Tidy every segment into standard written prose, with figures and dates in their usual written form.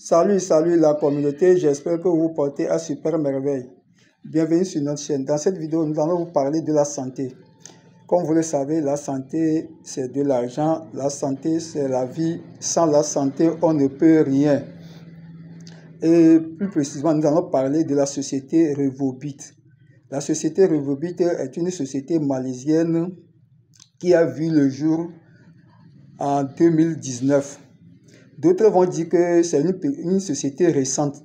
Salut la communauté, j'espère que vous portez à super merveille. Bienvenue sur notre chaîne. Dans cette vidéo, nous allons vous parler de la santé. Comme vous le savez, la santé, c'est de l'argent. La santé, c'est la vie. Sans la santé, on ne peut rien. Et plus précisément, nous allons parler de la société Revobit. La société Revobit est une société malaisienne qui a vu le jour en 2019. D'autres vont dire que c'est une société récente.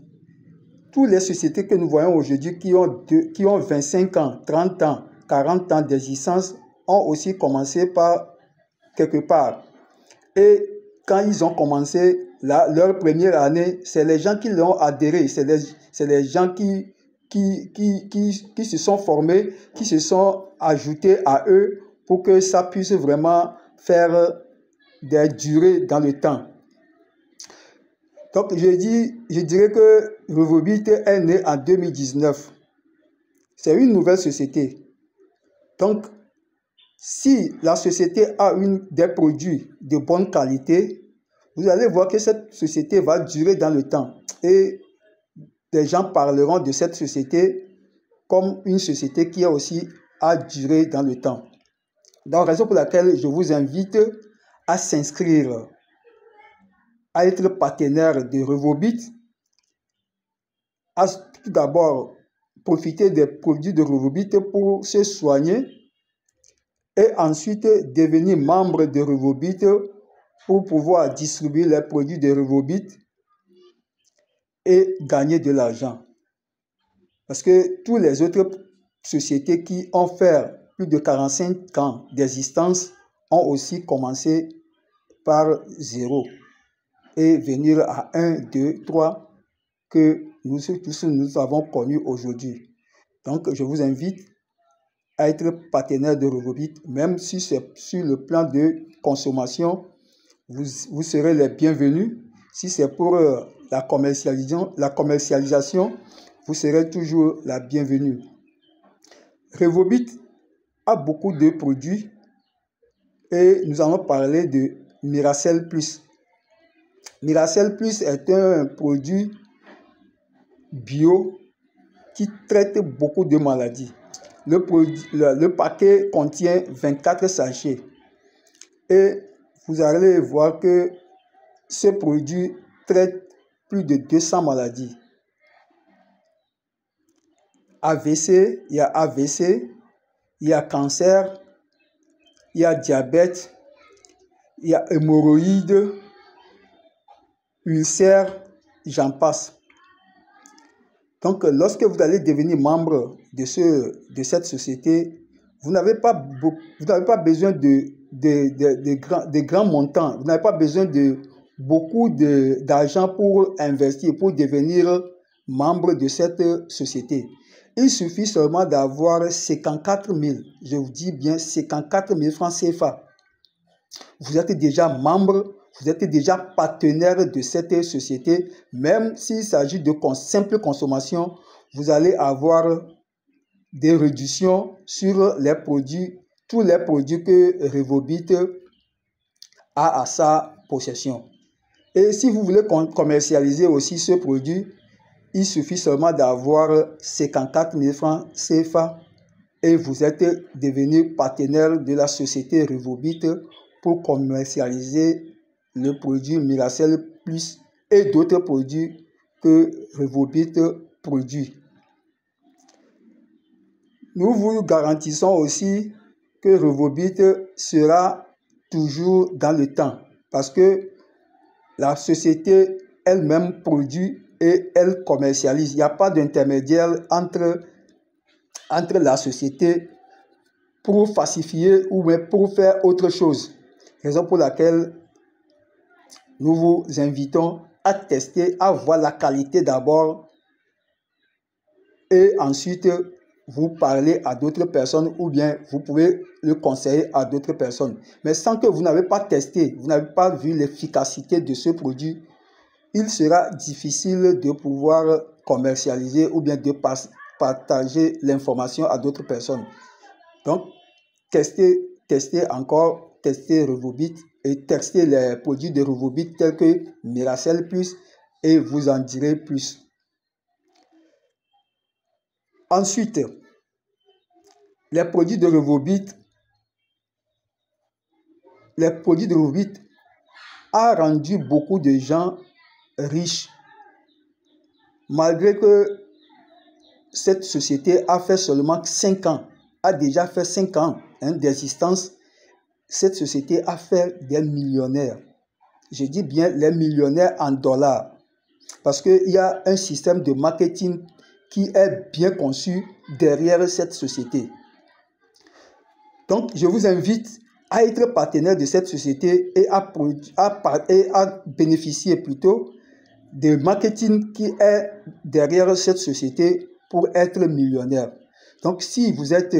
Toutes les sociétés que nous voyons aujourd'hui qui ont 25 ans, 30 ans, 40 ans d'existence ont aussi commencé par quelque part. Et quand ils ont commencé leur première année, c'est les gens qui l'ont adhéré, c'est les gens qui se sont formés, qui se sont ajoutés à eux pour que ça puisse vraiment faire des durées dans le temps. Donc, je dirais que Revobit est né en 2019. C'est une nouvelle société. Donc, si la société a des produits de bonne qualité, vous allez voir que cette société va durer dans le temps. Et les gens parleront de cette société comme une société qui a aussi à durer dans le temps. Donc, raison pour laquelle je vous invite à s'inscrire, à être partenaire de Revobit, à tout d'abord profiter des produits de Revobit pour se soigner et ensuite devenir membre de Revobit pour pouvoir distribuer les produits de Revobit et gagner de l'argent. Parce que toutes les autres sociétés qui ont fait plus de 45 ans d'existence ont aussi commencé par 0 et venir à 1, 2, 3 que nous avons connu aujourd'hui. Donc, je vous invite à être partenaire de Revobit, même si c'est sur le plan de consommation, vous serez les bienvenus. Si c'est pour la commercialisation, vous serez toujours la bienvenue. Revobit a beaucoup de produits et nous allons parler de Miracel Plus. Miracel Plus est un produit bio qui traite beaucoup de maladies. Le paquet contient 24 sachets et vous allez voir que ce produit traite plus de 200 maladies. AVC, il y a AVC, il y a cancer, il y a diabète, il y a hémorroïdes, ulcères, j'en passe. Donc, lorsque vous allez devenir membre de cette société, vous n'avez pas besoin de grands montants. Vous n'avez pas besoin de beaucoup d'argent pour investir, pour devenir membre de cette société. Il suffit seulement d'avoir 54 000, je vous dis bien 54 000 francs CFA. Vous êtes déjà membre. Vous êtes déjà partenaire de cette société. Même s'il s'agit de simple consommation, vous allez avoir des réductions sur les produits, tous les produits que Revobit a à sa possession. Et si vous voulez commercialiser aussi ce produit, il suffit seulement d'avoir 54 000 francs CFA et vous êtes devenu partenaire de la société Revobit pour commercialiser le produit Miracel Plus et d'autres produits que Revobit produit. Nous vous garantissons aussi que Revobit sera toujours dans le temps parce que la société elle-même produit et elle commercialise. Il n'y a pas d'intermédiaire entre la société pour falsifier ou même pour faire autre chose. Raison pour laquelle nous vous invitons à tester, à voir la qualité d'abord et ensuite vous parler à d'autres personnes ou bien vous pouvez le conseiller à d'autres personnes. Mais sans que vous n'avez pas testé, vous n'avez pas vu l'efficacité de ce produit, il sera difficile de pouvoir commercialiser ou bien de partager l'information à d'autres personnes. Donc, testez encore, testez Revobit et testez les produits de Revobit tels que Miracel Plus et vous en direz plus. Ensuite, les produits de Revobit a rendu beaucoup de gens riches. Malgré que cette société a fait seulement 5 ans, a déjà fait 5 ans d'existence, cette société a fait des millionnaires. Je dis bien les millionnaires en dollars. Parce qu'il y a un système de marketing qui est bien conçu derrière cette société. Donc, je vous invite à être partenaire de cette société et à bénéficier plutôt du marketing qui est derrière cette société pour être millionnaire. Donc, si vous êtes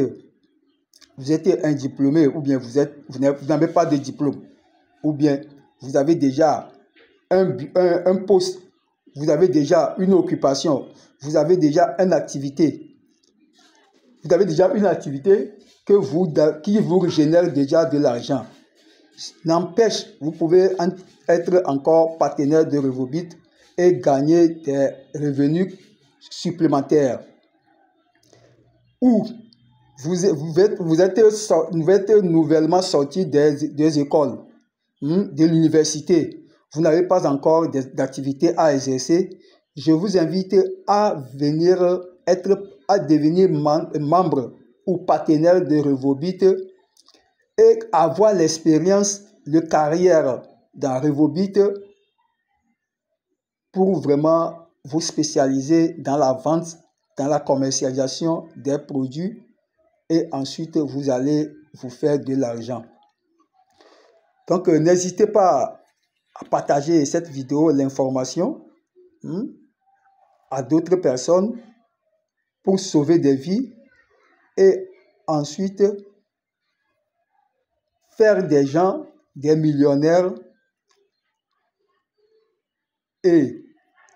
un diplômé ou bien vous n'avez pas de diplôme ou bien vous avez déjà un poste, vous avez déjà une occupation, vous avez déjà une activité, qui vous génère déjà de l'argent. N'empêche, vous pouvez être encore partenaire de Revobit et gagner des revenus supplémentaires. Ou vous êtes nouvellement sorti des écoles, de l'université. Vous n'avez pas encore d'activité à exercer. Je vous invite à devenir membre ou partenaire de Revobit et avoir l'expérience de carrière dans Revobit pour vraiment vous spécialiser dans la vente, dans la commercialisation des produits et ensuite vous allez vous faire de l'argent. Donc n'hésitez pas à partager cette vidéo, l'information à d'autres personnes pour sauver des vies et ensuite faire des gens des millionnaires et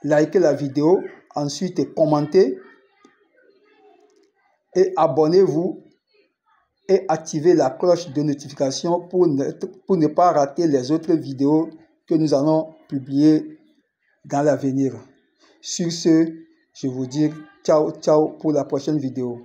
likez la vidéo, ensuite commentez et abonnez-vous et activez la cloche de notification pour ne pas rater les autres vidéos que nous allons publier dans l'avenir. Sur ce, je vous dis ciao, ciao pour la prochaine vidéo.